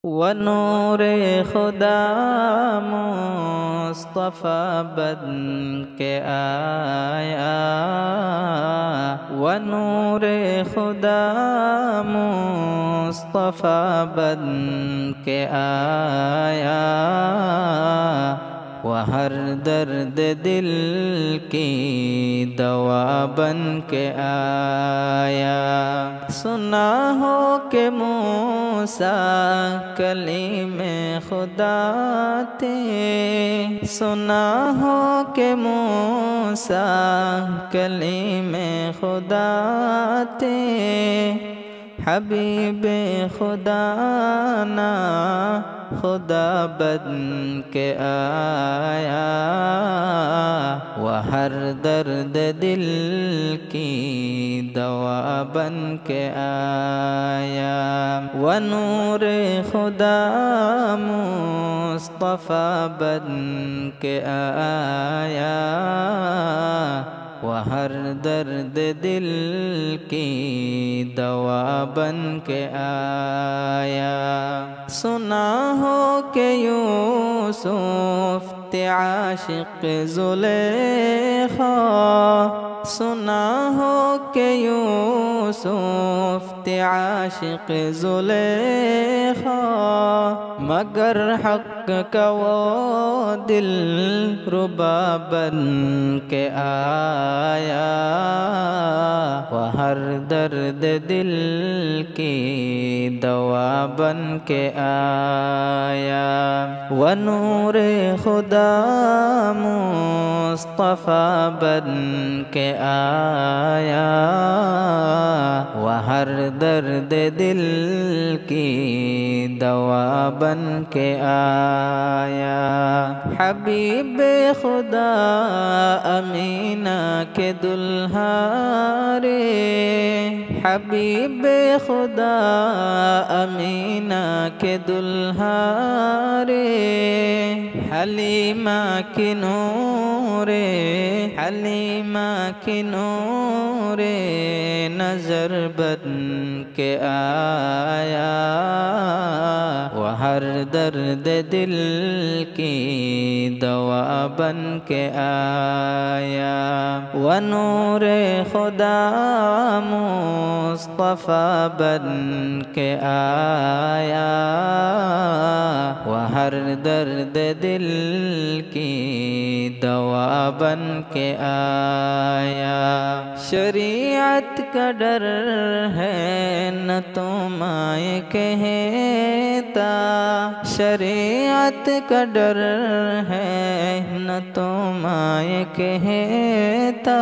وہ نور خدا مصطفیٰ بن کے آیا، وہ نور خدا مصطفیٰ بن کے آیا، وہ ہر درد دل کی دوا بن کے آیا۔ سنا ہو کہ موسیٰ کلیم خدا تھے، سنا ہو کہ موسیٰ کلیم خدا تھے، حبیب خدا نا خدا بن کے آیا، وہ ہر درد دل کی دوا بن کے آیا۔ وہ نور خدا مصطفیٰ بن کے آیا، وہ ہر درد دل کی دوا بن کے آیا۔ سنا ہو کہ یوسف تھے عاشق زلیخا، سنا ہو کہ یوسف تھے عاشق زلیخا، مگر حق کا وہ دل ربا بن کے آیا، وہ ہر درد دل کی دوا بن کے آیا۔ وہ نور خدا مصطفیٰ بن کے آیا، وہ ہر درد دل کی دوا بن کے آیا۔ حبیب خدا امینہ کے دلہا رے، حبیب خدا امینہ کے دلہا رے، حلیمہ کی نور، حلیمہ کی نور نظر بن کے آیا، وہ ہر درد دل کی دوا بن کے آیا۔ وہ نور خدا مصطفیٰ بن کے آیا، وہ ہر درد دل کی دوا بن کے آیا۔ شریعت کا ڈر ہے نہ تمہیں کہتا، شریعت کا ڈر ہے نہ تمہیں کہتا،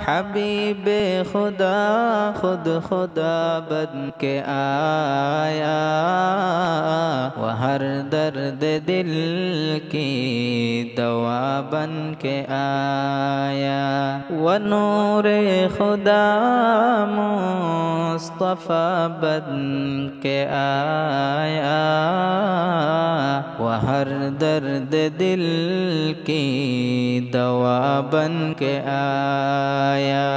حبیب خدا خود خدا بن کے آیا، وہ ہر درد دل کی دوا بن کے آیا۔ وہ نور خدا مصطفیٰ بن کے آیا، وہ ہر درد دل کی دوا بن کے آیا۔